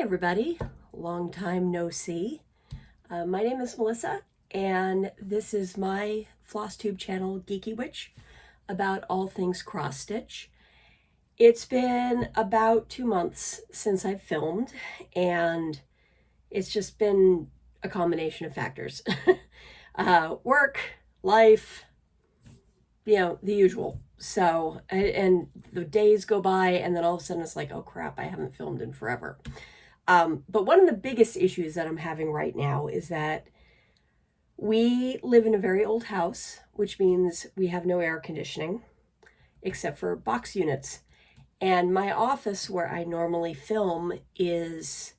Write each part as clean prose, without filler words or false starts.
Hi everybody, long time no see. My name is Melissa and this is my FlossTube channel, Geeky Witch, about all things cross stitch. It's been about 2 months since I've filmed and it's just been a combination of factors. Work, life, the usual. So, and the days go by and then all of a sudden it's like, oh crap, I haven't filmed in forever. But one of the biggest issues that I'm having right now is that we live in a very old house, which means we have no air conditioning except for box units. And my office where I normally film is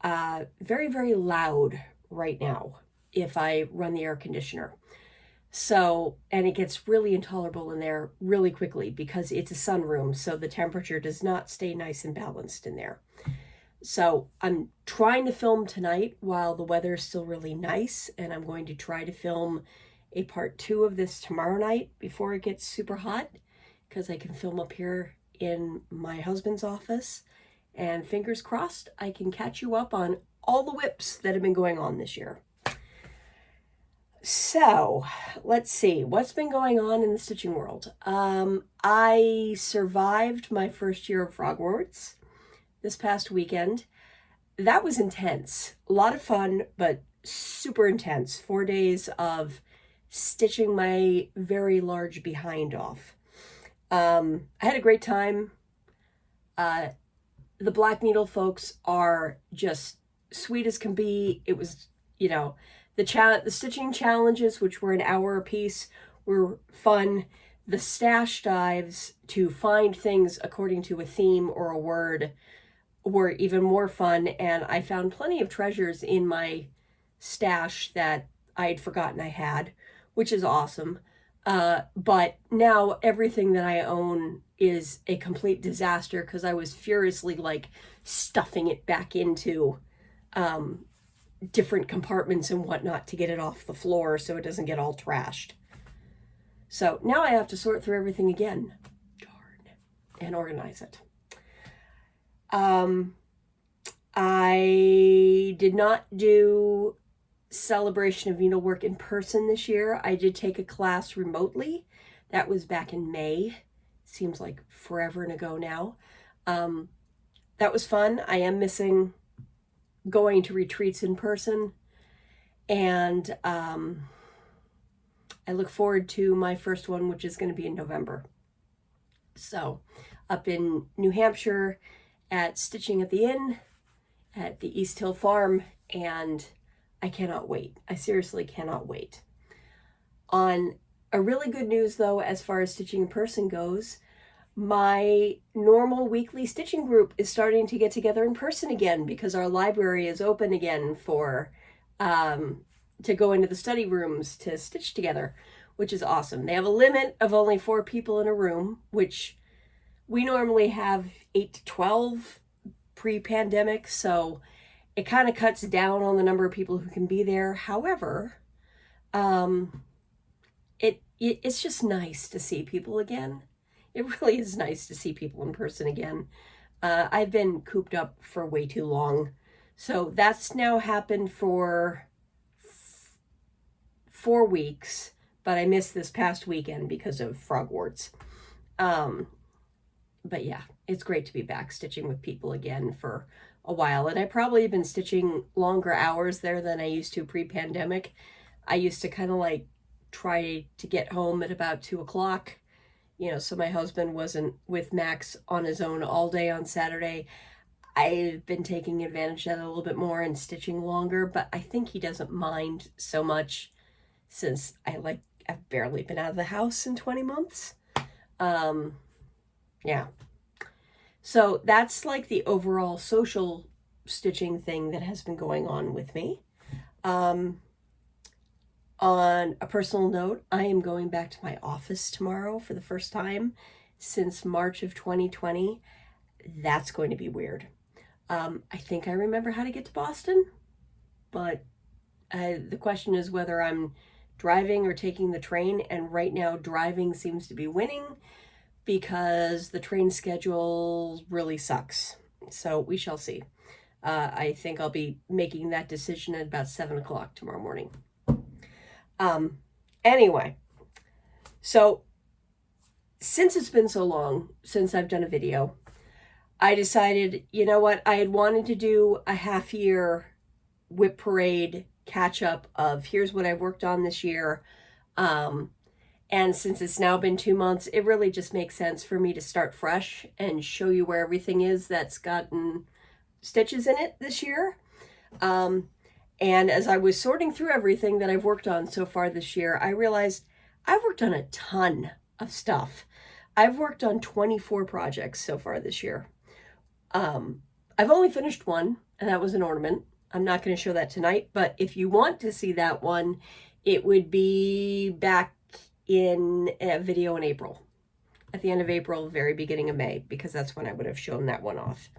very, very loud right now if I run the air conditioner. So, and it gets really intolerable in there really quickly because it's a sunroom, so the temperature does not stay nice and balanced in there. So I'm trying to film tonight while the weather is still really nice, and I'm going to try to film a part 2 of this tomorrow night before it gets super hot, because I can film up here in my husband's office, and fingers crossed I can catch you up on all the WIPs that have been going on this year. So let's see what's been going on in the stitching world. I survived my first year of Frogwarts this past weekend. That was intense, a lot of fun, but super intense. 4 days of stitching my very large behind off. I had a great time. The Black Needle folks are just sweet as can be. It was, the stitching challenges, which were an hour a piece, were fun. The stash dives to find things according to a theme or a word were even more fun, and I found plenty of treasures in my stash that I had forgotten I had, which is awesome. But now everything that I own is a complete disaster because I was furiously stuffing it back into different compartments and whatnot to get it off the floor so it doesn't get all trashed. So now I have to sort through everything again. Darn. And organize it. I did not do Celebration of Needlework in person this year. I did take a class remotely. That was back in May. Seems like forever ago now. That was fun. I am missing going to retreats in person. And I look forward to my first one, which is going to be in November. So up in New Hampshire at Stitching at the Inn at the East Hill Farm, and I cannot wait. I seriously cannot wait. On a really good news though, as far as stitching in person goes, my normal weekly stitching group is starting to get together in person again because our library is open again for to go into the study rooms to stitch together, which is awesome. They have a limit of only 4 people in a room, which we normally have 8 to 12 pre-pandemic, so it kind of cuts down on the number of people who can be there. However, it's just nice to see people again. It really is nice to see people in person again. I've been cooped up for way too long, so that's now happened for 4 weeks, but I missed this past weekend because of Frogwarts. But yeah, it's great to be back stitching with people again for a while. And I probably have been stitching longer hours there than I used to pre-pandemic. I used to kind of try to get home at about 2 o'clock, so my husband wasn't with Max on his own all day on Saturday. I've been taking advantage of that a little bit more and stitching longer, but I think he doesn't mind so much since I've barely been out of the house in 20 months. Yeah. So that's the overall social stitching thing that has been going on with me. On a personal note, I am going back to my office tomorrow for the first time since March of 2020. That's going to be weird. I think I remember how to get to Boston, but the question is whether I'm driving or taking the train, and right now driving seems to be winning because the train schedule really sucks. So we shall see. I think I'll be making that decision at about 7 o'clock tomorrow morning. Anyway, so since it's been so long since I've done a video, I decided, you know what, I had wanted to do a half-year WIP parade catch-up of here's what I've worked on this year. And since it's now been 2 months, it really just makes sense for me to start fresh and show you where everything is that's gotten stitches in it this year. And as I was sorting through everything that I've worked on so far this year, I realized I've worked on a ton of stuff. I've worked on 24 projects so far this year. I've only finished one, and that was an ornament. I'm not going to show that tonight, but if you want to see that one, it would be back in a video in April. At the end of April, very beginning of May, because that's when I would have shown that one off.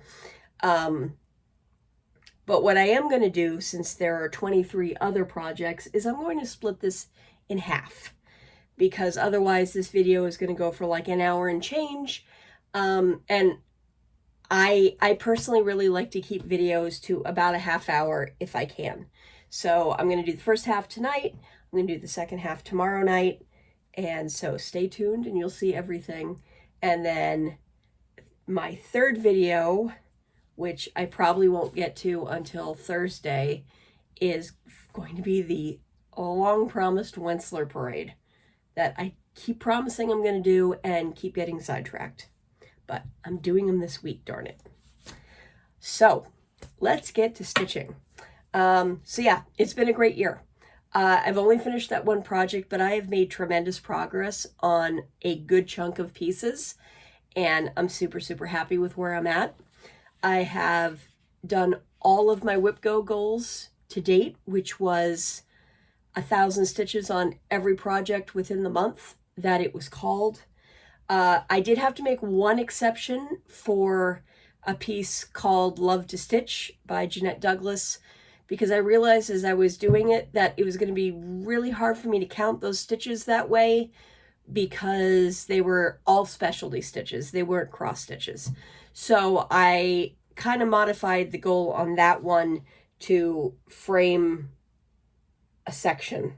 But what I am going to do, since there are 23 other projects, is I'm going to split this in half, because otherwise this video is going to go for like an hour and change. And I personally really like to keep videos to about a half hour if I can. So I'm going to do the first half tonight. I'm going to do the second half tomorrow night. And so stay tuned and you'll see everything. And then my third video, which I probably won't get to until Thursday, is going to be the long-promised Wensler parade that I keep promising I'm going to do and keep getting sidetracked. But I'm doing them this week, darn it. So let's get to stitching. So yeah, it's been a great year. I've only finished that one project, but I have made tremendous progress on a good chunk of pieces, and I'm super, super happy with where I'm at. I have done all of my WIPGO goals to date, which was 1,000 stitches on every project within the month that it was called. I did have to make one exception for a piece called Love to Stitch by Jeanette Douglas, because I realized as I was doing it that it was going to be really hard for me to count those stitches that way, because they were all specialty stitches. They weren't cross stitches. So I kind of modified the goal on that one to frame a section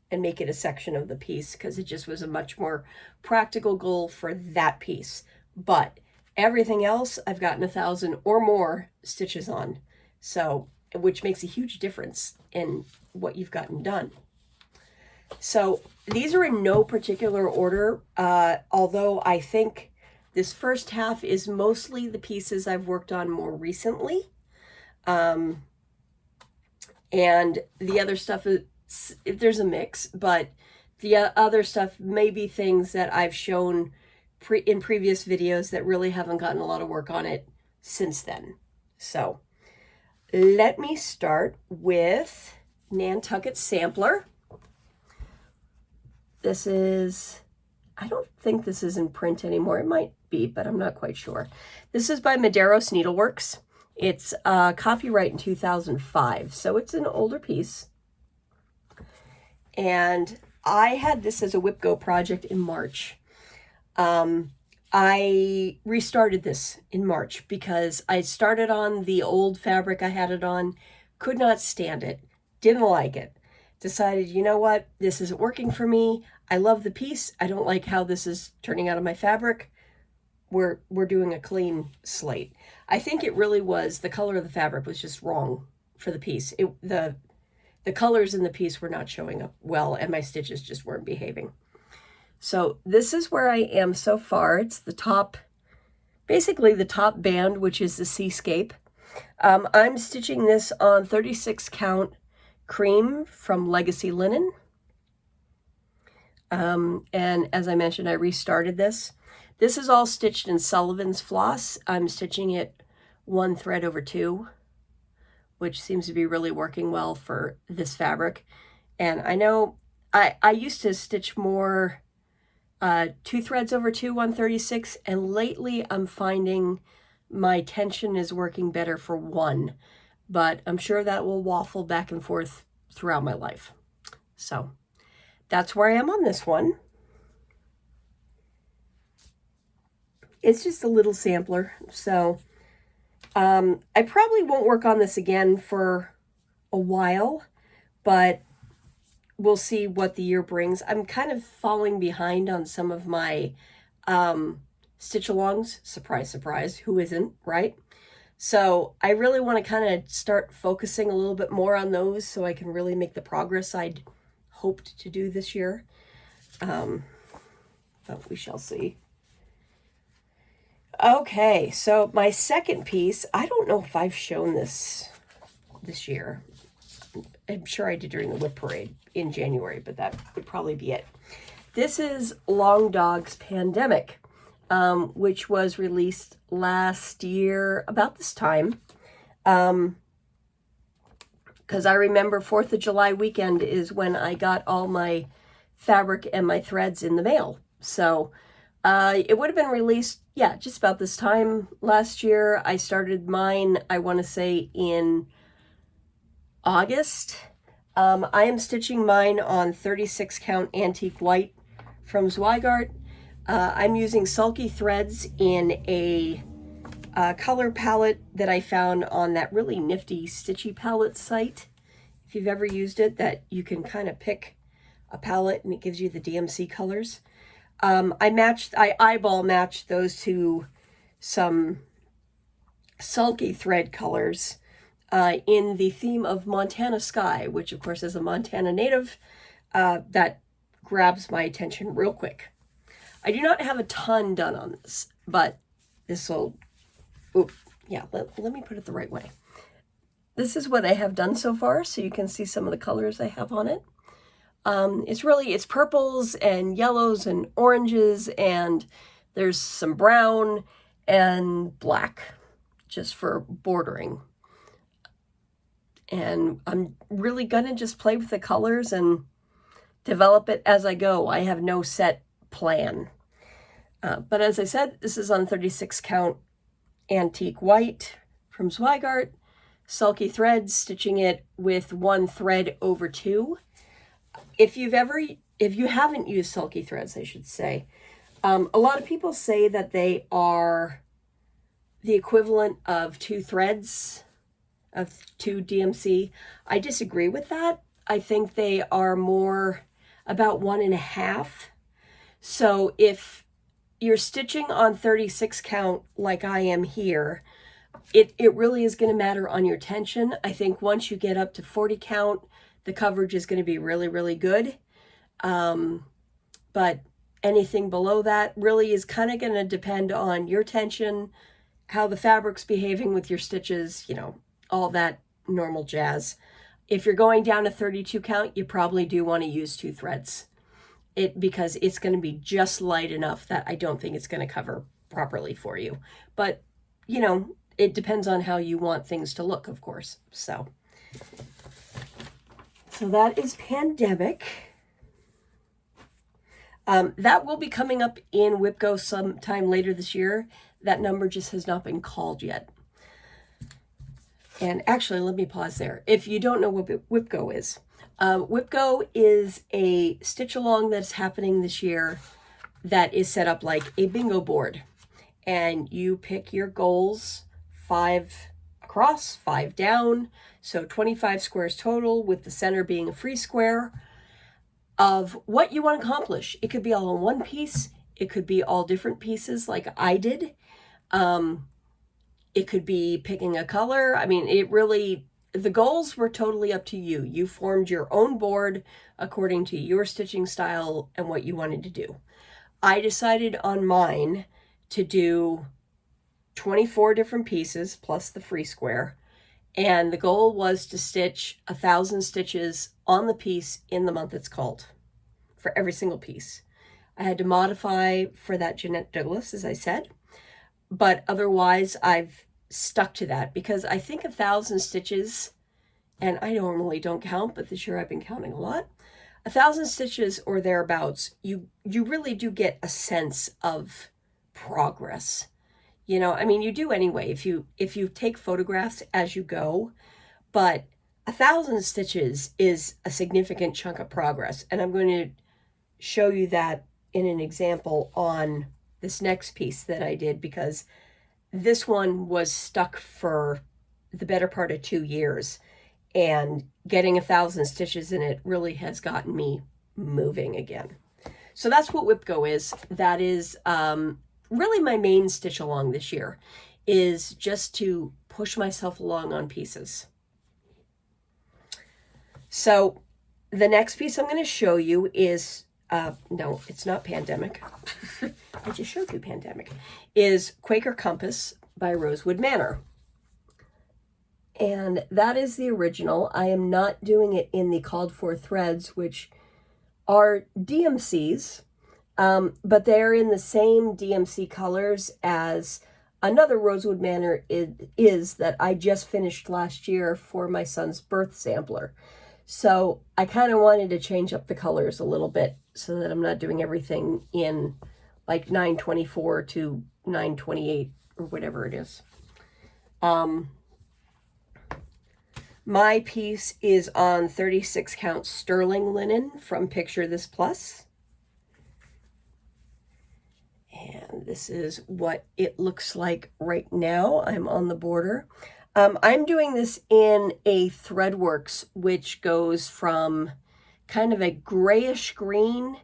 and make it a section of the piece, because it just was a much more practical goal for that piece. But everything else I've gotten 1,000 or more stitches on, so which makes a huge difference in what you've gotten done. So these are in no particular order, although I think this first half is mostly the pieces I've worked on more recently. And the other stuff is, there's a mix, but the other stuff may be things that I've shown in previous videos that really haven't gotten a lot of work on it since then. So let me start with Nantucket Sampler. This is, I don't think this is in print anymore. It might be, but I'm not quite sure. This is by Medeiros Needleworks. It's copyright in 2005, so it's an older piece. And I had this as a WIPGO project in March. I restarted this in March because I started on the old fabric I had it on, could not stand it, didn't like it. Decided, you know what, this isn't working for me. I love the piece. I don't like how this is turning out of my fabric. We're doing a clean slate. I think it really was, the color of the fabric was just wrong for the piece. The colors in the piece were not showing up well, and my stitches just weren't behaving. So this is where I am so far. It's the top, basically the top band, which is the seascape. I'm stitching this on 36 count cream from Legacy Linen. And as I mentioned, I restarted this. This is all stitched in Sullivan's floss. I'm stitching it 1 thread over 2, which seems to be really working well for this fabric. And I know I used to stitch more 2 threads over 2 136, and lately I'm finding my tension is working better for 1, but I'm sure that will waffle back and forth throughout my life. So that's where I am on this one. It's just a little sampler, so I probably won't work on this again for a while, but we'll see what the year brings. I'm kind of falling behind on some of my stitch alongs. Surprise, surprise, who isn't, right? So I really want to kind of start focusing a little bit more on those so I can really make the progress I'd hoped to do this year. But we shall see. Okay, so my second piece, I don't know if I've shown this year. I'm sure I did during the WIP parade in January, but that would probably be it. This is Long Dog's Pandemic, which was released last year about this time. Because I remember 4th of July weekend is when I got all my fabric and my threads in the mail. So it would have been released, yeah, just about this time last year. I started mine, I want to say, in August. I am stitching mine on 36 count antique white from Zweigart. I'm using sulky threads in a color palette that I found on that really nifty Stitchy palette site. If you've ever used it, that you can kind of pick a palette and it gives you the DMC colors. I eyeball matched those to some sulky thread colors in the theme of Montana Sky, which of course is a Montana native. That grabs my attention real quick. I do not have a ton done on this, but this will, let me put it the right way. This is what I have done so far, so you can see some of the colors I have on it. It's purples and yellows and oranges, and there's some brown and black just for bordering. And I'm really gonna just play with the colors and develop it as I go. I have no set plan. But as I said, this is on 36 count antique white from Zweigart, sulky threads, stitching it with 1 thread over 2. If you haven't used sulky threads, I should say, a lot of people say that they are the equivalent of 2 threads, of 2 DMC. I disagree with that. I think they are more about 1.5. So if you're stitching on 36 count like I am here, it really is going to matter on your tension. I think once you get up to 40 count, the coverage is going to be really, really good. But anything below that really is kind of going to depend on your tension, how the fabric's behaving with your stitches, all that normal jazz. If you're going down to 32 count, you probably do want to use 2 threads. Because it's going to be just light enough that I don't think it's going to cover properly for you. But, it depends on how you want things to look, of course. So that is Pandemic. That will be coming up in WIPGO sometime later this year. That number just has not been called yet. And actually, let me pause there. If you don't know what WIPGO is, WIPGO is a stitch along that's happening this year that is set up like a bingo board. And you pick your goals, 5 across, 5 down, so 25 squares total, with the center being a free square of what you want to accomplish. It could be all in one piece. It could be all different pieces like I did. It could be picking a color. I mean, the goals were totally up to you. You formed your own board according to your stitching style and what you wanted to do. I decided on mine to do 24 different pieces plus the free square. And the goal was to stitch 1,000 stitches on the piece in the month it's called, for every single piece. I had to modify for that Jeanette Douglas, as I said, but otherwise I've stuck to that because I think 1,000 stitches, and I normally don't count, but this year I've been counting a lot. 1,000 stitches or thereabouts, you really do get a sense of progress. You do anyway if you take photographs as you go, but 1,000 stitches is a significant chunk of progress. And I'm going to show you that in an example on this next piece that I did, because this one was stuck for the better part of 2 years, and getting 1,000 stitches in it really has gotten me moving again. So that's what WIPGO is. That is really my main stitch along this year, is just to push myself along on pieces. So the next piece I'm going to show you is, no, it's not Pandemic. I just showed you Pandemic. Is Quaker Compass by Rosewood Manor. And that is the original. I am not doing it in the called for threads, which are DMCs, but they're in the same DMC colors as another Rosewood Manor is that I just finished last year for my son's birth sampler. So I kind of wanted to change up the colors a little bit so that I'm not doing everything in like 924 to 928 or whatever it is. My piece is on 36 count sterling linen from Picture This Plus. And this is what it looks like right now. I'm on the border. I'm doing this in a Threadworks, which goes from kind of a grayish green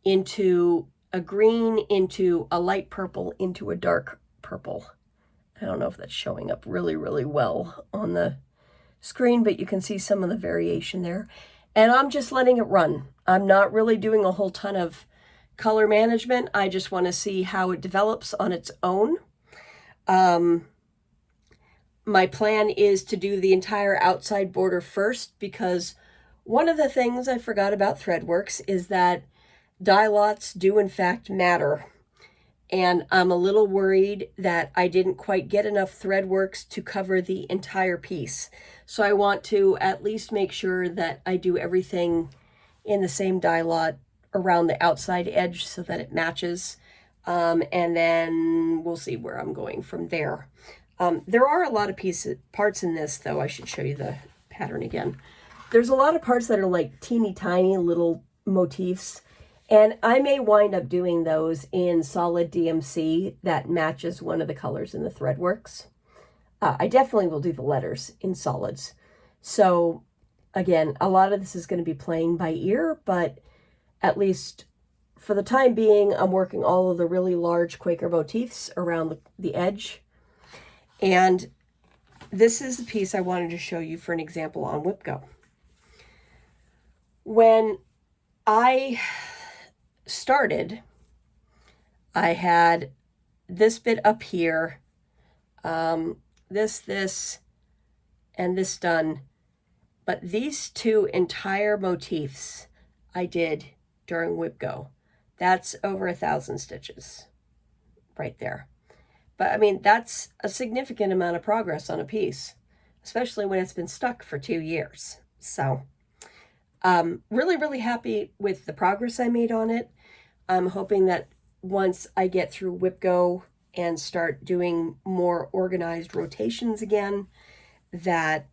into a green into a light purple into a dark purple. I don't know if that's showing up really, really well on the screen, but you can see some of the variation there. And I'm just letting it run. I'm not really doing a whole ton of color management. I just want to see how it develops on its own. My plan is to do the entire outside border first, because one of the things I forgot about Threadworks is that dye lots do in fact matter. And I'm a little worried that I didn't quite get enough Threadworks to cover the entire piece. So I want to at least make sure that I do everything in the same dye lot around the outside edge so that it matches. And then we'll see where I'm going from there. There are a lot of parts in this, though. I should show you the pattern again. There's a lot of parts that are like teeny tiny little motifs, and I may wind up doing those in solid DMC that matches one of the colors in the Threadworks. I definitely will do the letters in solids. So again, a lot of this is going to be playing by ear, but at least for the time being, I'm working all of the really large Quaker motifs around the edge. And this is the piece I wanted to show you for an example on WIPGO. When I started, I had this bit up here, this, and this done. But these two entire motifs I did during WIPGO. That's over 1,000 stitches right there. But I mean, that's a significant amount of progress on a piece, especially when it's been stuck for 2 years. So really, really happy with the progress I made on it. I'm hoping that once I get through WIPGO and start doing more organized rotations again, that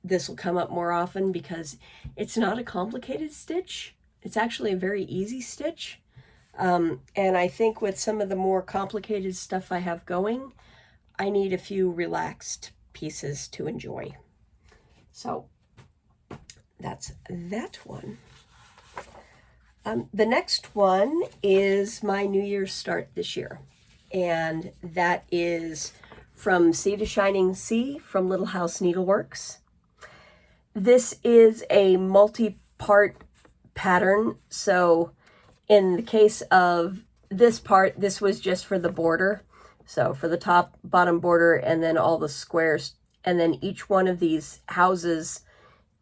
this will come up more often, because it's not a complicated stitch. It's actually a very easy stitch. And I think with some of the more complicated stuff I have going, I need a few relaxed pieces to enjoy. So that's that one. The next one is my New Year's start this year. And that is From Sea to Shining Sea from Little House Needleworks. This is a multi-part pattern. So in the case of this part, this was just for the border. So for the top, bottom border, and then all the squares. And then each one of these houses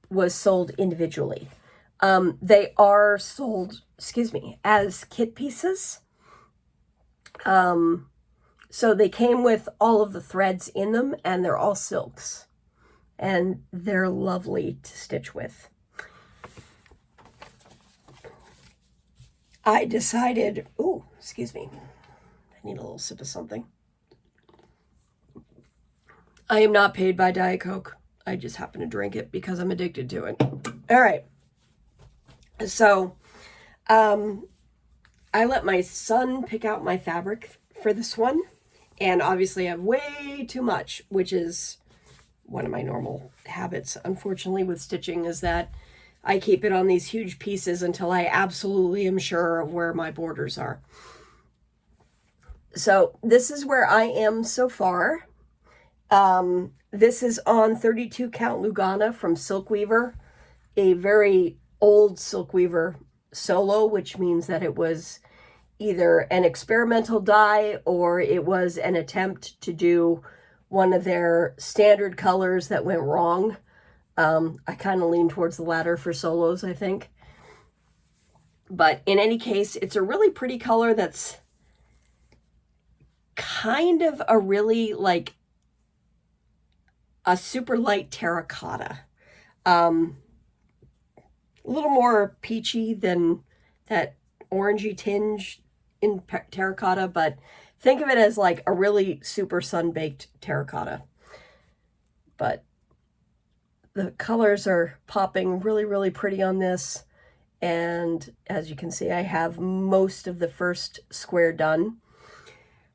was sold individually. They are sold, as kit pieces. So they came with all of the threads in them, and they're all silks. And they're lovely to stitch with. I decided, I need a little sip of something. I am not paid by Diet Coke. I just happen to drink it because I'm addicted to it. All right. So, I let my son pick out my fabric for this one, And obviously I have way too much, which is one of my normal habits, unfortunately, with stitching, is that I keep it on these huge pieces until I absolutely am sure of where my borders are. So this is where I am so far. This is on 32 count Lugana from Silkweaver, a very old Silkweaver solo, which means that it was either an experimental die or it was an attempt to do one of their standard colors that went wrong. I kind of lean towards the latter for solos, I think. But in any case, it's a really pretty color that's kind of a really like a super light terracotta. A little more peachy than that orangey tinge in terracotta, but think of it as like a really super sun-baked terracotta. But the colors are popping really, really pretty on this. And as you can see, I have most of the first square done.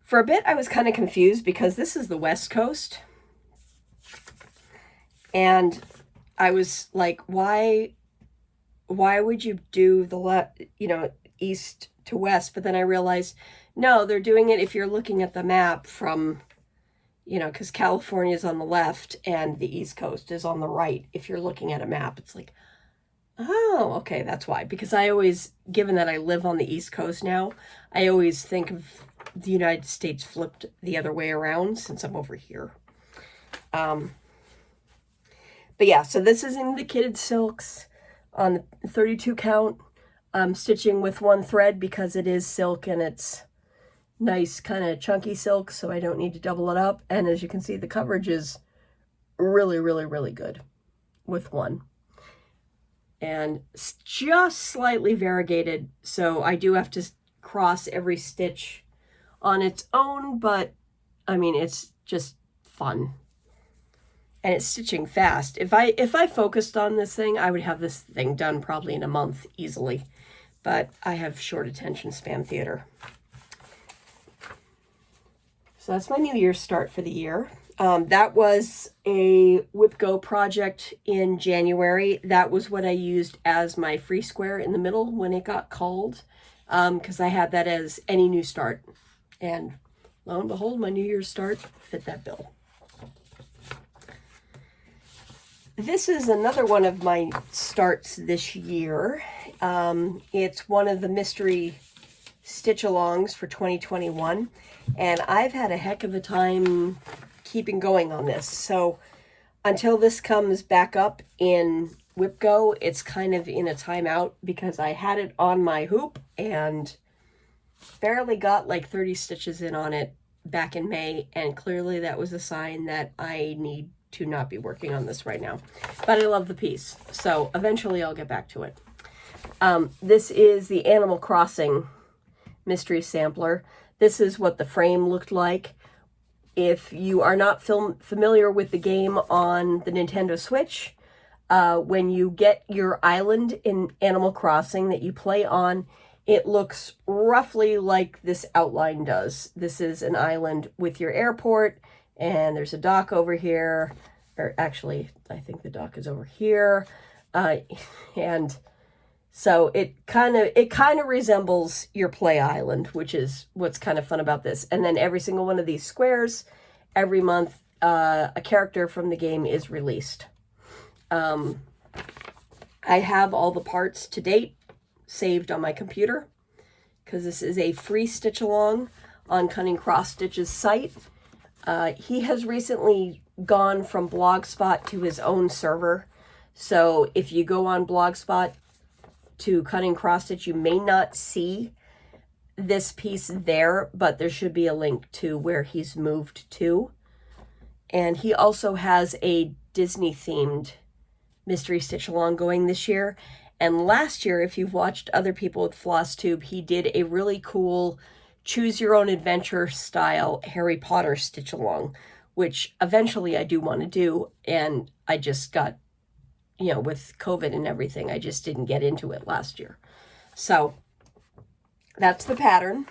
For a bit, I was kind of confused because this is the West Coast. And I was like, why would you do the east to west? But then I realized, no, they're doing it if you're looking at the map from, because California is on the left and the East Coast is on the right. If you're looking at a map, it's like, oh, okay, that's why. Because I always, given that I live on the East Coast now, I always think of the United States flipped the other way around since I'm over here. But yeah, so this is in the Kitted Silks on the 32 count. I'm stitching with one thread because it is silk and it's nice kind of chunky silk, so I don't need to double it up. And as you can see, the coverage is really, really, really good with one. And it's just slightly variegated, so I do have to cross every stitch on its own, but I mean, it's just fun. And it's stitching fast. If I focused on this thing, I would have this thing done probably in a month easily. But I have short attention span theater. So that's my New Year's start for the year. That was a WIPGO project in January. That was what I used as my free square in the middle when it got called, because I had that as any new start. And lo and behold, my New Year's start fit that bill. This is another one of my starts this year. It's one of the mystery stitch-alongs for 2021, and I've had a heck of a time keeping going on this. So until this comes back up in WIPGO, it's kind of in a timeout because I had it on my hoop and barely got like 30 stitches in on it back in May, and clearly that was a sign that I need to not be working on this right now. But I love the piece, so eventually I'll get back to it. This is the Animal Crossing mystery sampler. This is what the frame looked like. If you are not familiar with the game on the Nintendo Switch, when you get your island in Animal Crossing that you play on, it looks roughly like this outline does. This is an island with your airport, and there's a dock over here, or actually, I think the dock is over here, and so it kind of resembles your play island, which is what's kind of fun about this. And then every single one of these squares, every month, a character from the game is released. I have all the parts to date saved on my computer because this is a free stitch along on Cunning Cross Stitch's site. He has recently gone from Blogspot to his own server. So if you go on Blogspot to Cunning Cross Stitch, you may not see this piece there, but there should be a link to where he's moved to. And he also has a Disney themed mystery stitch along going this year. And last year, if you've watched other people with FlossTube, he did a really cool choose your own adventure style Harry Potter stitch along, which eventually I do want to do. And I just got, with COVID and everything, I just didn't get into it last year. So that's the pattern.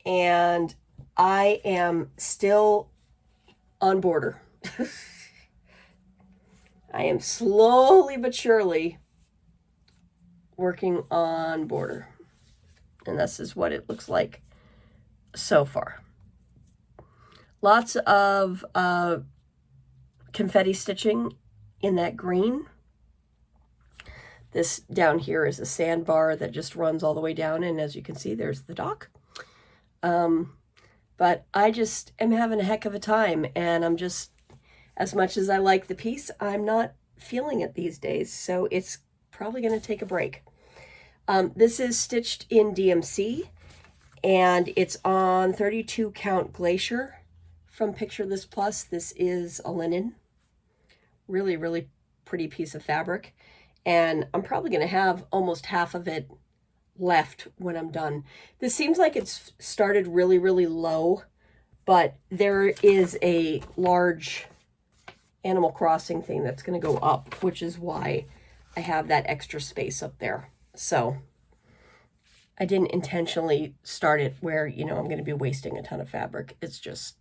And I am still on border. I am slowly but surely working on border. And this is what it looks like so far. Lots of confetti stitching in that green. This down here is a sandbar that just runs all the way down, and as you can see, there's the dock. But I just am having a heck of a time, and I'm just, as much as I like the piece, I'm not feeling it these days, so it's probably going to take a break. This is stitched in DMC, and it's on 32 count Glacier from Picture This Plus. This is a linen. Really, really pretty piece of fabric. And I'm probably going to have almost half of it left when I'm done. This seems like it's started really, really low, but there is a large Animal Crossing thing that's going to go up, which is why I have that extra space up there. So I didn't intentionally start it where, you know, I'm going to be wasting a ton of fabric. It's just,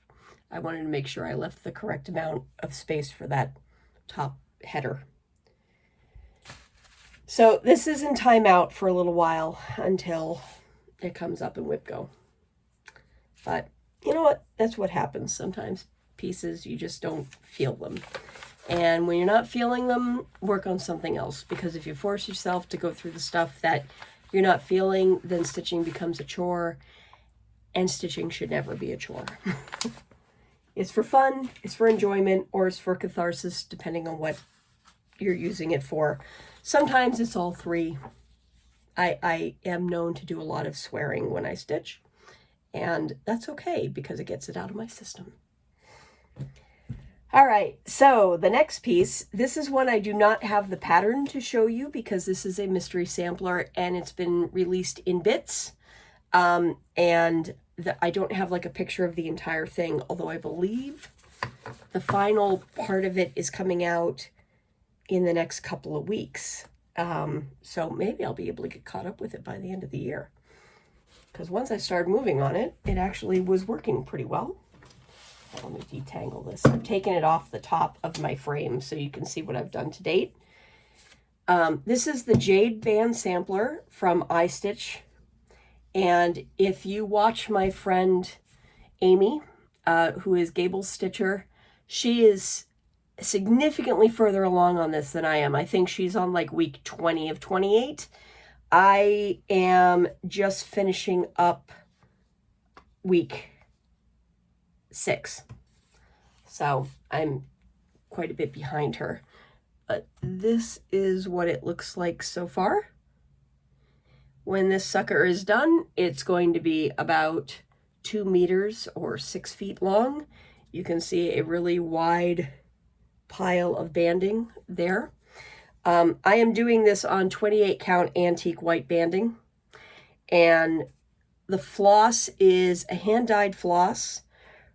I wanted to make sure I left the correct amount of space for that top header. So this is in timeout for a little while until it comes up in WIPGO. But you know what? That's what happens. Sometimes pieces, you just don't feel them. And when you're not feeling them, work on something else. Because if you force yourself to go through the stuff that you're not feeling, then stitching becomes a chore. And stitching should never be a chore. It's for fun, it's for enjoyment, or it's for catharsis, depending on what you're using it for. Sometimes it's all three. I am known to do a lot of swearing when I stitch, and that's okay because it gets it out of my system. All right, so the next piece, this is one I do not have the pattern to show you because this is a mystery sampler and it's been released in bits. I don't have like a picture of the entire thing, although I believe the final part of it is coming out in the next couple of weeks. So maybe I'll be able to get caught up with it by the end of the year. Because once I started moving on it, it actually was working pretty well. Let me detangle this. I've taken it off the top of my frame so you can see what I've done to date. This is the Jade band sampler from iStitch. And if you watch my friend Amy, who is Gable's Stitcher, she is significantly further along on this than I am. I think she's on like week 20 of 28. I am just finishing up week 6. So I'm quite a bit behind her. But this is what it looks like so far. When this sucker is done, it's going to be about 2 meters or 6 feet long. You can see a really wide pile of banding there. I am doing this on 28 count antique white banding, and the floss is a hand-dyed floss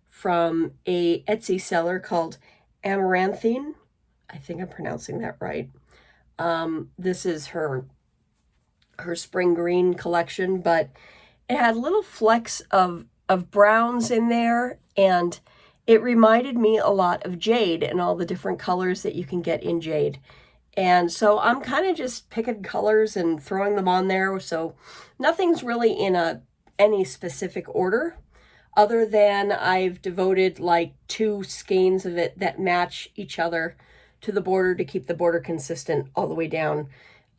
from a Etsy seller called Amaranthine. I think I'm pronouncing that right. This is her spring green collection, but it had little flecks of browns in there, and it reminded me a lot of Jade and all the different colors that you can get in Jade. And so I'm kind of just picking colors and throwing them on there. So nothing's really in any specific order, other than I've devoted like 2 skeins of it that match each other to the border to keep the border consistent all the way down.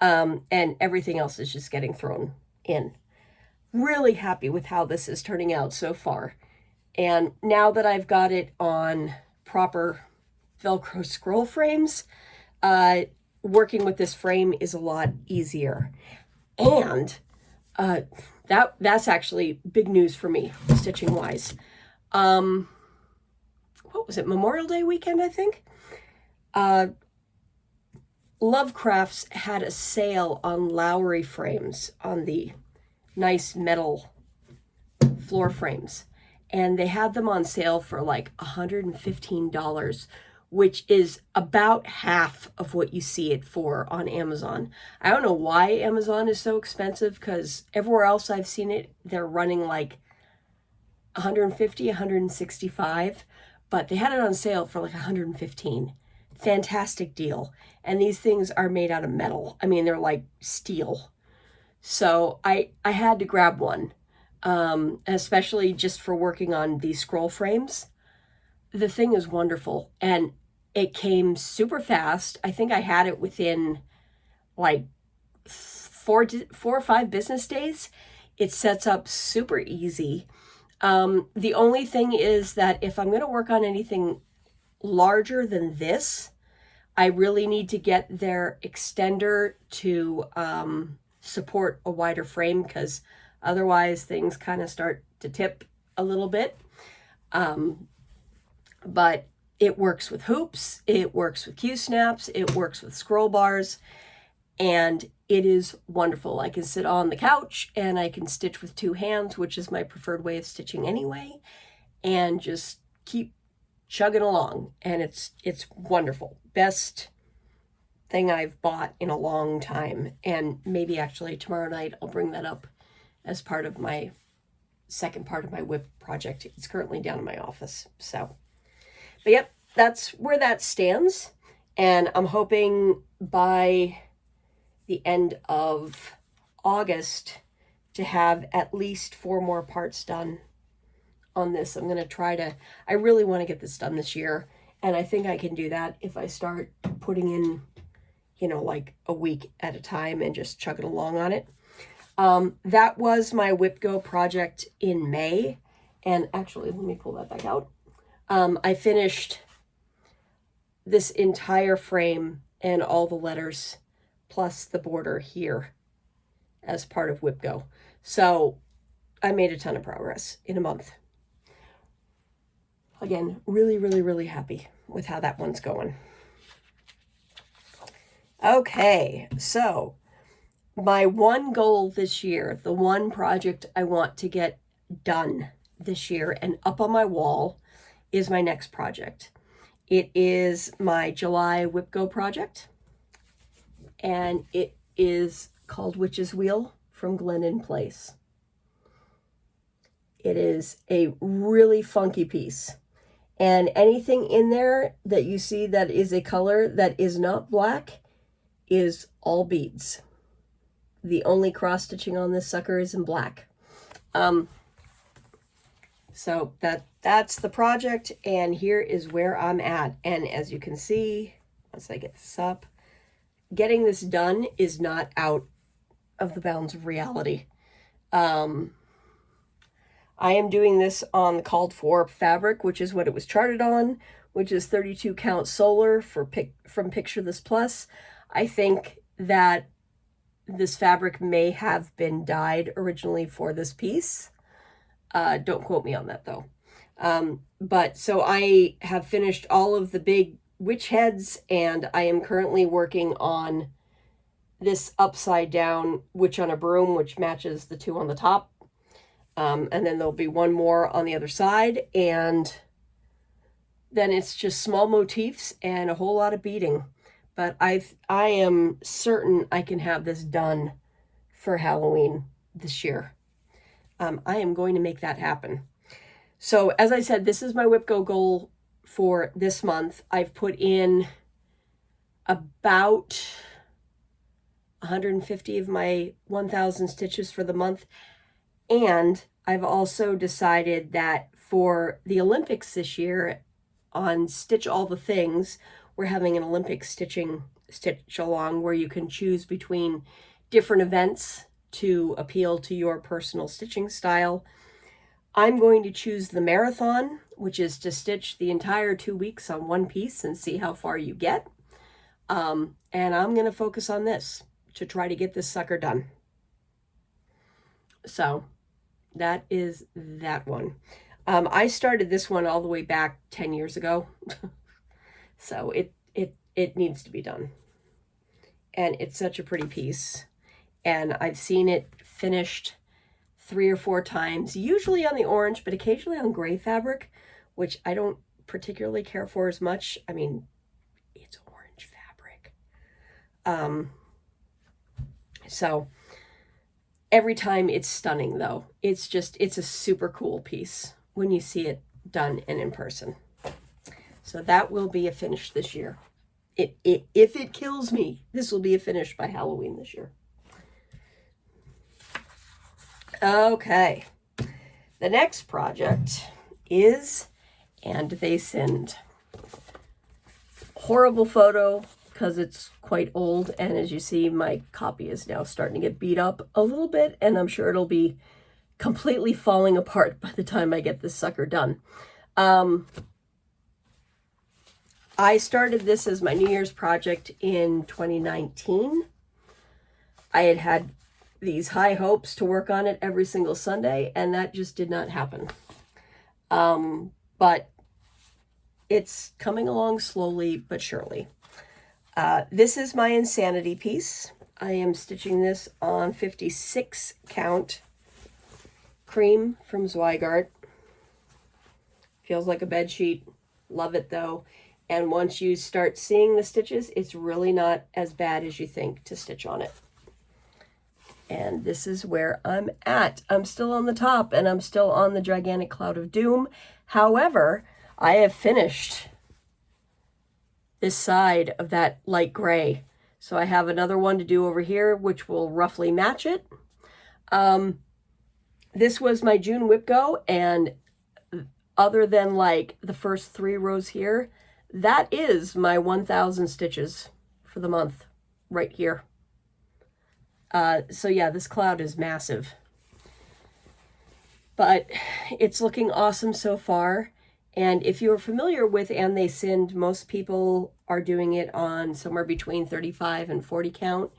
And everything else is just getting thrown in. Really happy with how this is turning out so far. And now that I've got it on proper Velcro scroll frames, working with this frame is a lot easier. And that's actually big news for me, stitching wise. What was it? Memorial Day weekend, I think. Lovecrafts had a sale on Lowry frames, on the nice metal floor frames. And they had them on sale for like $115, which is about half of what you see it for on Amazon. I don't know why Amazon is so expensive, because everywhere else I've seen it, they're running like 150, 165, but they had it on sale for like 115. Fantastic deal. And these things are made out of metal. I mean, they're like steel. So I had to grab one, especially just for working on these scroll frames. The thing is wonderful, and it came super fast. I think I had it within like four or five business days. It sets up super easy. The only thing is that if I'm going to work on anything larger than this, I really need to get their extender to support a wider frame, because otherwise things kind of start to tip a little bit. But it works with hoops, it works with Q-snaps, it works with scroll bars, and it is wonderful. I can sit on the couch and I can stitch with two hands, which is my preferred way of stitching anyway, and just keep chugging along. And it's wonderful. Best thing I've bought in a long time. And maybe actually tomorrow night I'll bring that up as part of my second part of my WIP project. It's currently down in my office. So, but yep, that's where that stands. And I'm hoping by the end of August to have at least 4 more parts done on this. I'm going to try to, I really want to get this done this year. And I think I can do that if I start putting in, you know, like a week at a time and just chugging along on it. That was my WIPGO project in May. And actually, let me pull that back out. I finished this entire frame and all the letters plus the border here as part of WIPGO. So I made a ton of progress in a month. Again, really, really, really happy with how that one's going. Okay, so my one goal this year, the one project I want to get done this year and up on my wall, is my next project. It is my July WIPGO project, and it is called Witch's Wheel from Glendon Place. It is a really funky piece, and anything in there that you see that is a color that is not black is all beads. The only cross stitching on this sucker is in black. So that's the project, and here is where I'm at. And as you can see, once I get this up, getting this done is not out of the bounds of reality. I am doing this on the called for fabric, which is what it was charted on, which is 32 count solar from Picture This Plus. I think that this fabric may have been dyed originally for this piece. Don't quote me on that though. But so I have finished all of the big witch heads, and I am currently working on this upside down witch on a broom, which matches the two on the top. And then there'll be one more on the other side, and then it's just small motifs and a whole lot of beading. But I am certain I can have this done for Halloween this year. I am going to make that happen. So as I said, this is my WIPGO goal for this month. I've put in about 150 of my 1,000 stitches for the month. And I've also decided that for the Olympics this year, on Stitch All the Things, we're having an Olympic stitch along where you can choose between different events to appeal to your personal stitching style. I'm going to choose the marathon, which is to stitch the entire 2 weeks on one piece and see how far you get. And I'm going to focus on this to try to get this sucker done. So that is that one. I started this one all the way back 10 years ago. So it needs to be done. And it's such a pretty piece. And I've seen it finished 3 or 4 times, usually on the orange, but occasionally on gray fabric, which I don't particularly care for as much. I mean, it's orange fabric. So every time it's stunning though. It's a super cool piece. when you see it done and in person. So that will be a finish this year. If it kills me, this will be a finish by Halloween this year. Okay. The next project is And They Sinned. Horrible photo because it's quite old, and as you see, my copy is now starting to get beat up a little bit, and I'm sure it'll be completely falling apart by the time I get this sucker done. I started this as my New Year's project in 2019. I had these high hopes to work on it every single Sunday, and that just did not happen. But it's coming along slowly but surely. This is my Insanity piece. I am stitching this on 56 count cream from Zweigart. Feels like a bed sheet. Love it though. And once you start seeing the stitches, it's really not as bad as you think to stitch on it. And this is where I'm at. I'm still on the top, and I'm still on the gigantic cloud of doom. However, I have finished this side of that light gray. So I have another one to do over here, which will roughly match it. This was my June WIPGO, and other than like the first 3 rows here, that is my 1,000 stitches for the month right here. So yeah, this cloud is massive, but it's looking awesome so far. And if you're familiar with And They Sinned, most people are doing it on somewhere between 35 and 40 count.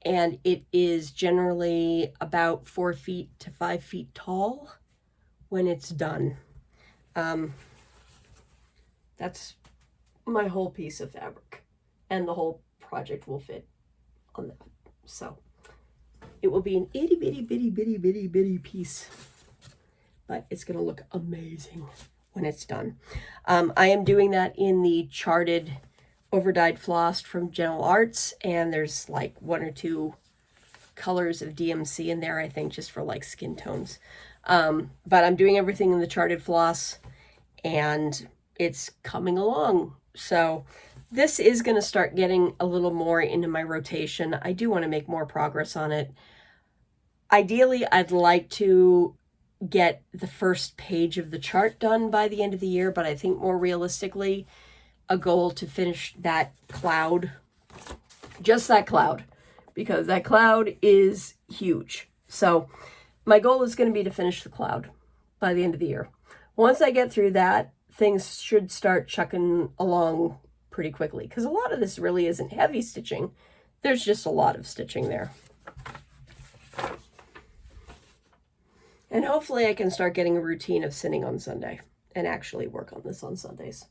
And it is generally about 4 feet to 5 feet tall when it's done. That's my whole piece of fabric, and the whole project will fit on that. So it will be an itty bitty bitty bitty bitty bitty piece, but it's going to look amazing when it's done. I am doing that in the charted overdyed floss from Gentle Arts, and there's like 1 or 2 colors of DMC in there, I think, just for like skin tones. But I'm doing everything in the charted floss, and it's coming along. So this is going to start getting a little more into my rotation. I do want to make more progress on it. Ideally, I'd like to get the first page of the chart done by the end of the year, but I think more realistically, a goal to finish that cloud, just that cloud, because that cloud is huge. So my goal is going to be to finish the cloud by the end of the year. Once I get through that, things should start chucking along pretty quickly, because a lot of this really isn't heavy stitching. There's just a lot of stitching there. And hopefully I can start getting a routine of sitting on Sunday and actually work on this on Sundays.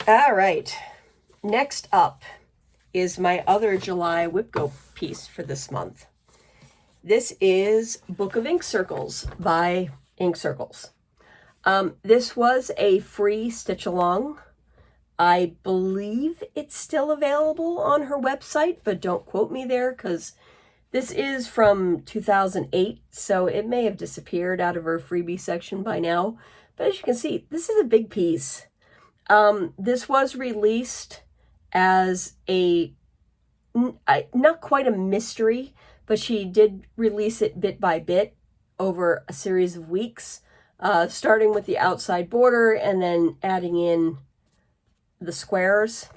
All right, next up is my other July WIPGO piece for this month. This is Book of Ink Circles by Ink Circles. This was a free stitch along. I believe it's still available on her website, but don't quote me there, because this is from 2008, so it may have disappeared out of her freebie section by now. But as you can see, this is a big piece. This was released as not quite a mystery, but she did release it bit by bit over a series of weeks, starting with the outside border and then adding in the squares.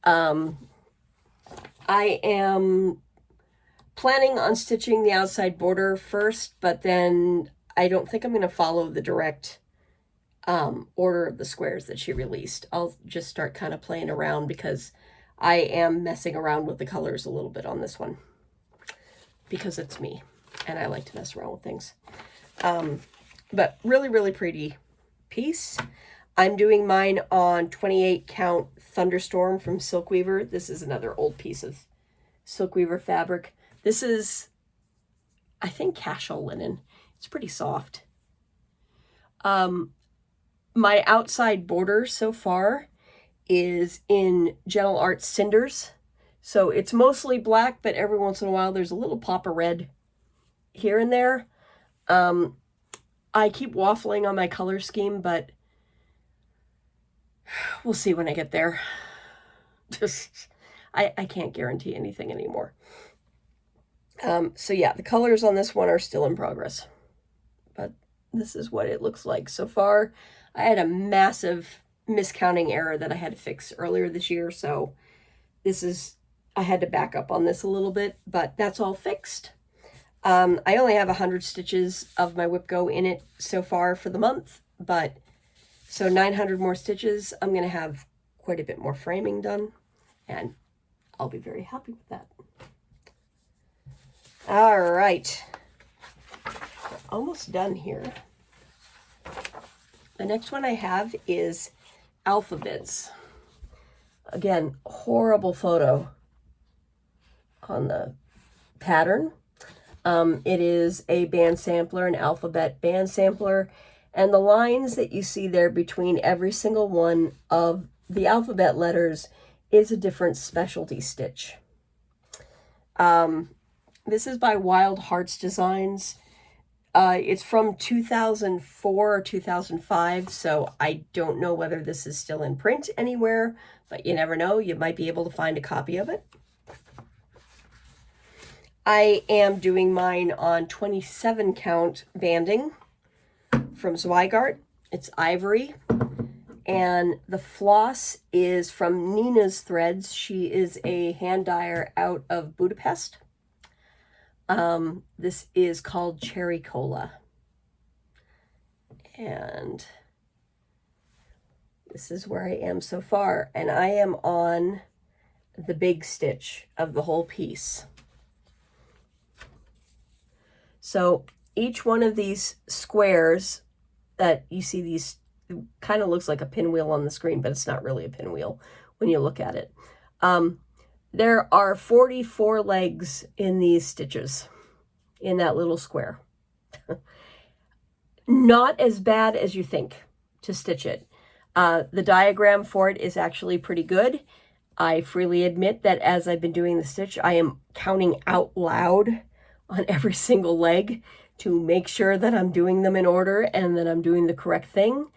I am planning on stitching the outside border first, but then I don't think I'm going to follow the direct order of the squares that she released. I'll just start kind of playing around, because I am messing around with the colors a little bit on this one, because it's me and I like to mess around with things. But really, really pretty piece. I'm doing mine on 28 count Thunderstorm from Silkweaver. This is another old piece of Silkweaver fabric. This is, I think, casual linen. It's pretty soft. My outside border so far is in Gentle Arts Cinders. So it's mostly black, but every once in a while there's a little pop of red here and there. I keep waffling on my color scheme, but we'll see when I get there. I can't guarantee anything anymore. So yeah, the colors on this one are still in progress, but this is what it looks like so far. I had a massive miscounting error that I had to fix earlier this year, so I had to back up on this a little bit, but that's all fixed. I only have 100 stitches of my WIPGO in it so far for the month, but so 900 more stitches. I'm going to have quite a bit more framing done, and I'll be very happy with that. All right, almost done here. The next one I have is alphabets. Again, horrible photo on the pattern. It is a band sampler, an alphabet band sampler, and the lines that you see there between every single one of the alphabet letters is a different specialty stitch. This is by Wild Hearts Designs. It's from 2004 or 2005, so I don't know whether this is still in print anywhere, but you never know. You might be able to find a copy of it. I am doing mine on 27 count banding from Zweigart. It's ivory. And the floss is from Nina's Threads. She is a hand dyer out of Budapest. This is called Cherry Cola. And this is where I am so far. And I am on the big stitch of the whole piece. So each one of these squares that you see, these kind of looks like a pinwheel on the screen, but it's not really a pinwheel when you look at it. There are 44 legs in these stitches in that little square. Not as bad as you think to stitch it. The diagram for it is actually pretty good. I freely admit that as I've been doing the stitch, I am counting out loud on every single leg to make sure that I'm doing them in order and that I'm doing the correct thing.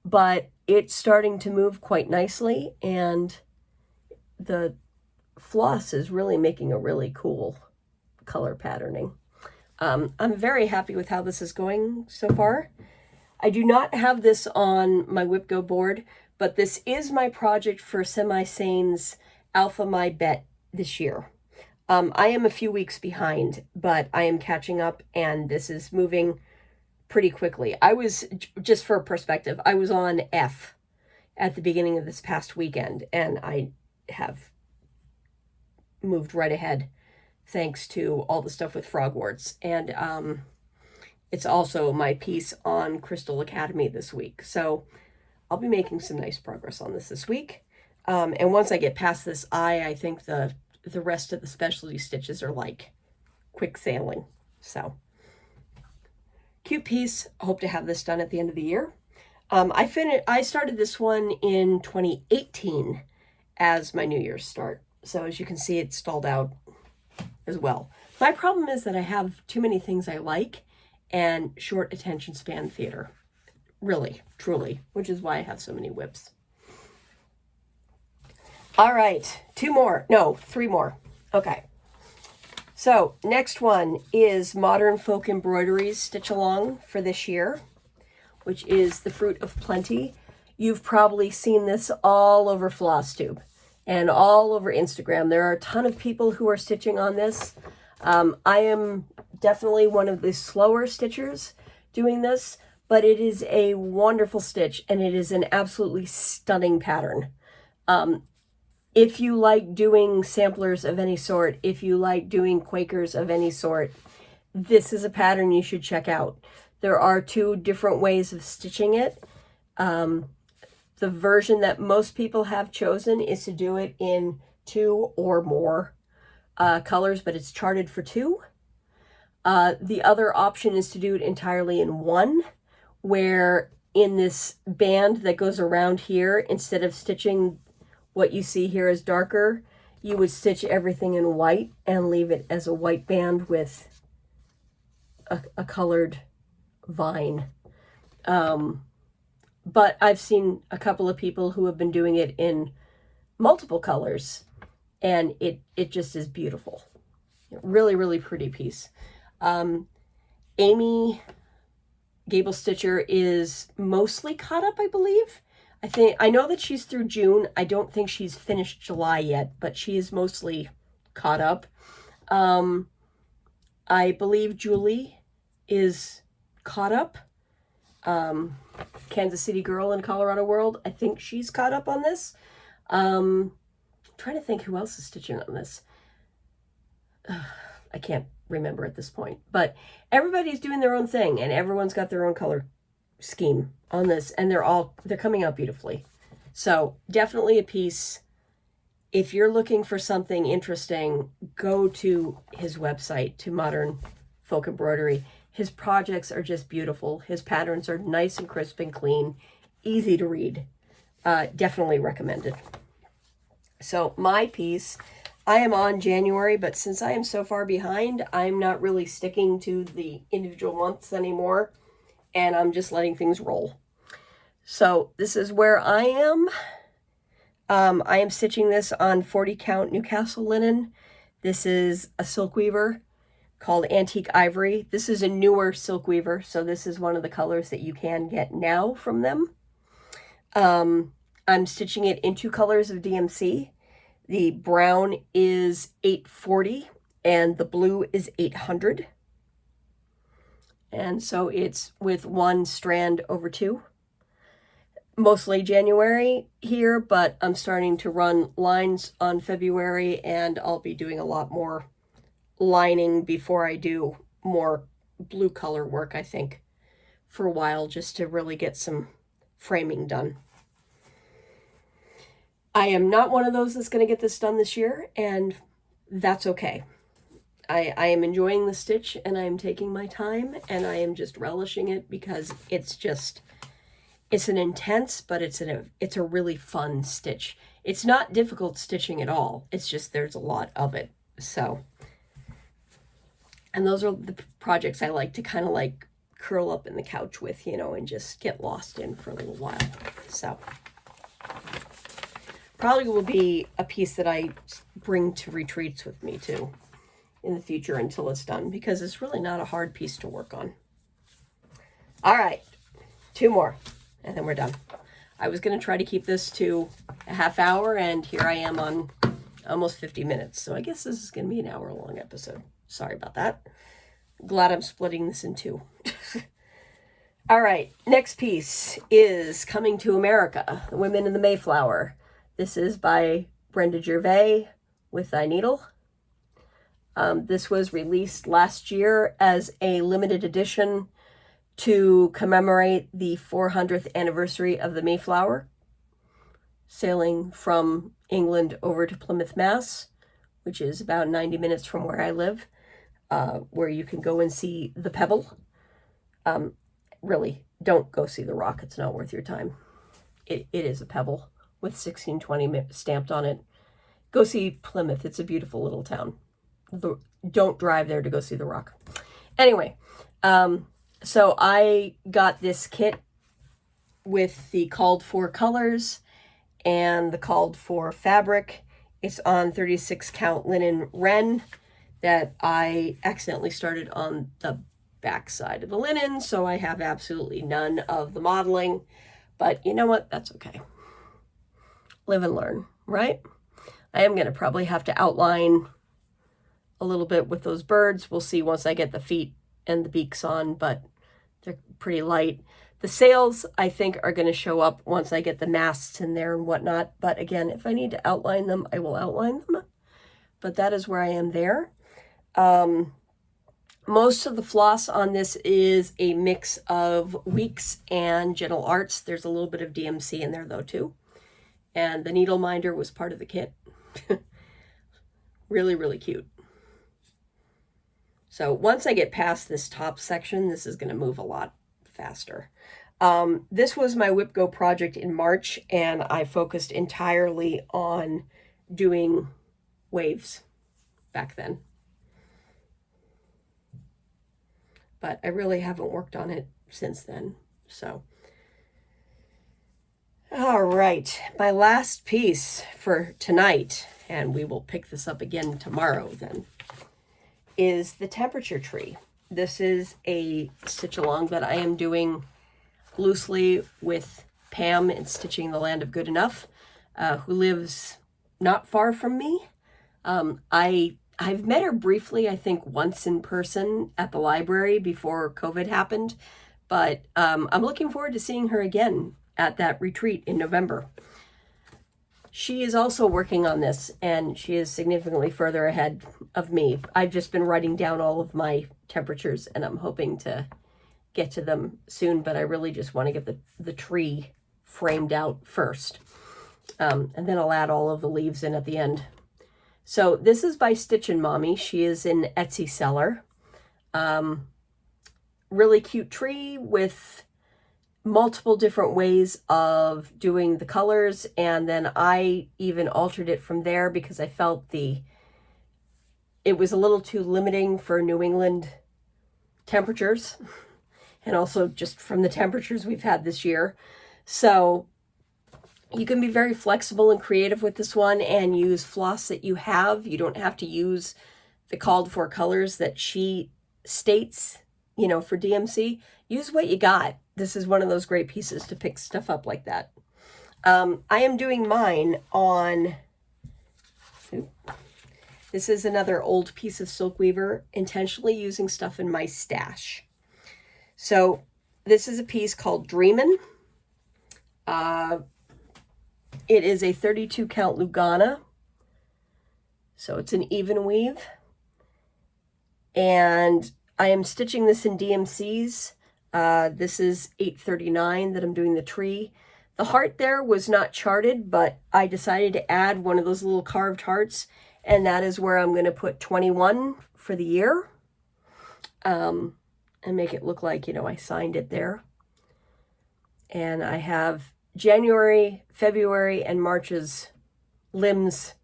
But it's starting to move quite nicely, and the floss is really making a really cool color patterning. I'm very happy with how this is going so far. I do not have this on my WIPGO board, but this is my project for Semi-Sane's Alpha My Bet this year. I am a few weeks behind, but I am catching up, and this is moving pretty quickly. I was, just for perspective, I was on F at the beginning of this past weekend, and I have moved right ahead thanks to all the stuff with frogworts. And it's also my piece on Crystal Academy this week. So I'll be making some nice progress on this week. And once I get past this I think the rest of the specialty stitches are like quick sailing. So cute piece. I hope to have this done at the end of the year. I started this one in 2018 as my New Year's start. So as you can see, it's stalled out as well. My problem is that I have too many things I like and short attention span theater. Really, truly, which is why I have so many WIPs. All right, three more. Okay. So next one is Modern Folk Embroidery's Stitch Along for this year, which is the Fruit of Plenty. You've probably seen this all over FlossTube and all over Instagram. There are a ton of people who are stitching on this. I am definitely one of the slower stitchers doing this, but it is a wonderful stitch, and it is an absolutely stunning pattern. If you like doing samplers of any sort, if you like doing Quakers of any sort, this is a pattern you should check out. There are two different ways of stitching it. The version that most people have chosen is to do it in 2 or more colors, but it's charted for 2. The other option is to do it entirely in 1, where in this band that goes around here, instead of stitching what you see here as darker, you would stitch everything in white and leave it as a white band with a colored vine. But I've seen a couple of people who have been doing it in multiple colors, and it just is beautiful. Really, really pretty piece. Amy Gable Stitcher is mostly caught up, I believe. I know that she's through June. I don't think she's finished July yet, but she is mostly caught up. I believe Julie is caught up. Kansas City Girl in Colorado World, I think she's caught up on this. I'm trying to think who else is stitching on this. I can't remember at this point, but everybody's doing their own thing, and everyone's got their own color scheme on this, and they're coming out beautifully. So definitely a piece. If you're looking for something interesting, go to his website, to Modern Folk Embroidery. His projects are just beautiful. His patterns are nice and crisp and clean, easy to read. Definitely recommended. So my piece, I am on January, but since I am so far behind, I'm not really sticking to the individual months anymore, and I'm just letting things roll. So this is where I am. I am stitching this on 40 count Newcastle linen. This is a silk weaver called Antique Ivory. This is a newer silk weaver, so this is one of the colors that you can get now from them. I'm stitching it in 2 colors of DMC. The brown is 840 and the blue is 800. And so it's with 1 strand over 2. Mostly January here, but I'm starting to run lines on February, and I'll be doing a lot more lining before I do more blue color work, I think, for a while, just to really get some framing done. I am not one of those that's going to get this done this year, and that's okay. I am enjoying the stitch, and I am taking my time, and I am just relishing it, because it's an intense, but it's a really fun stitch. It's not difficult stitching at all. It's just there's a lot of it. So, and those are the projects I like to kind of like curl up in the couch with, you know, and just get lost in for a little while. So probably will be a piece that I bring to retreats with me too in the future until it's done, because it's really not a hard piece to work on. All right, 2 more. And then we're done. I was going to try to keep this to a half hour, and here I am on almost 50 minutes. So I guess this is going to be an hour-long episode. Sorry about that. Glad I'm splitting this in 2. All right, next piece is Coming to America, The Women in the Mayflower. This is by Brenda Gervais with Thy Needle. This was released last year as a limited edition to commemorate the 400th anniversary of the Mayflower, sailing from England over to Plymouth, Mass, which is about 90 minutes from where I live, where you can go and see the pebble. Really, don't go see the rock. It's not worth your time. It is a pebble with 1620 stamped on it. Go see Plymouth. It's a beautiful little town. Don't drive there to go see the rock. Anyway, so I got this kit with the called for colors and the called for fabric. It's on 36 count linen Ren that I accidentally started on the back side of the linen, so I have absolutely none of the modeling, but you know what? That's okay. Live and learn, right? I am going to probably have to outline a little bit with those birds. We'll see once I get the feet and the beaks on, but they're pretty light. The sails, I think, are going to show up once I get the masts in there and whatnot. But again, if I need to outline them, I will outline them. But that is where I am there. Most of the floss on this is a mix of Weeks and Gentle Arts. There's a little bit of DMC in there, though, too. And the needle minder was part of the kit. Really, really cute. So once I get past this top section, this is going to move a lot faster. This was my WIPGO project in March, and I focused entirely on doing waves back then. But I really haven't worked on it since then. So, all right, my last piece for tonight, and we will pick this up again tomorrow then, is the temperature tree. This is a stitch along that I am doing loosely with Pam in Stitching the Land of Good Enough, who lives not far from me. I've met her briefly, I think once in person at the library before COVID happened, but I'm looking forward to seeing her again at that retreat in November. She is also working on this, and she is significantly further ahead of me. I've just been writing down all of my temperatures, and I'm hoping to get to them soon, but I really just want to get the tree framed out first. And then I'll add all of the leaves in at the end. So this is by Stitchin' Mommy. She is an Etsy seller. Really cute tree with multiple different ways of doing the colors, and then I even altered it from there because I felt it was a little too limiting for New England temperatures, and also just from the temperatures we've had this year. So you can be very flexible and creative with this one and use floss that you have. You don't have to use the called for colors that she states, you know, for DMC. Use what you got. This is one of those great pieces to pick stuff up like that. I am doing mine on, this is another old piece of Silk Weaver, intentionally using stuff in my stash. So this is a piece called Dreamin'. It is a 32 count Lugana. So it's an even weave. And I am stitching this in DMCs. This is 839 that I'm doing the tree. The heart there was not charted, but I decided to add one of those little carved hearts, and that is where I'm going to put 21 for the year, and make it look like, you know, I signed it there. And I have January, February, and March's limbs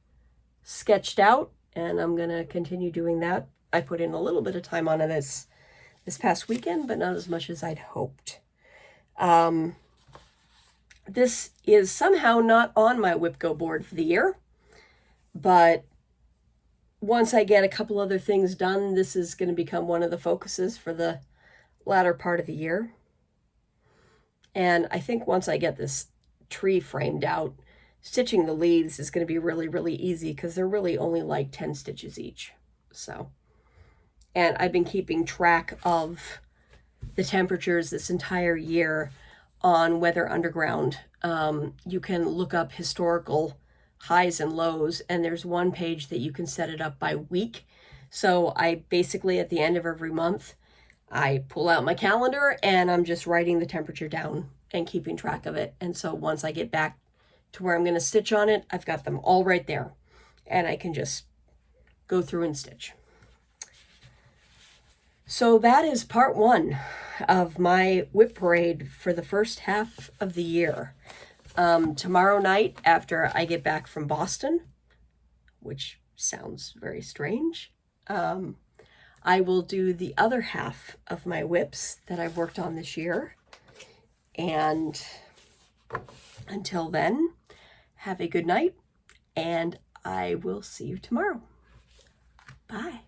sketched out, and I'm going to continue doing that. I put in a little bit of time on this past weekend, but not as much as I'd hoped. This is somehow not on my WIPGO board for the year, but once I get a couple other things done, this is going to become one of the focuses for the latter part of the year. And I think once I get this tree framed out, stitching the leaves is going to be really, really easy because they're really only like 10 stitches each. So, and I've been keeping track of the temperatures this entire year on Weather Underground. You can look up historical highs and lows, and there's one page that you can set it up by week. So I basically, at the end of every month, I pull out my calendar and I'm just writing the temperature down and keeping track of it. And so once I get back to where I'm going to stitch on it, I've got them all right there, and I can just go through and stitch. So that is part one of my WIP parade for the first half of the year. Tomorrow night, after I get back from Boston, which sounds very strange, I will do the other half of my WIPs that I've worked on this year. And until then, have a good night, and I will see you tomorrow. Bye.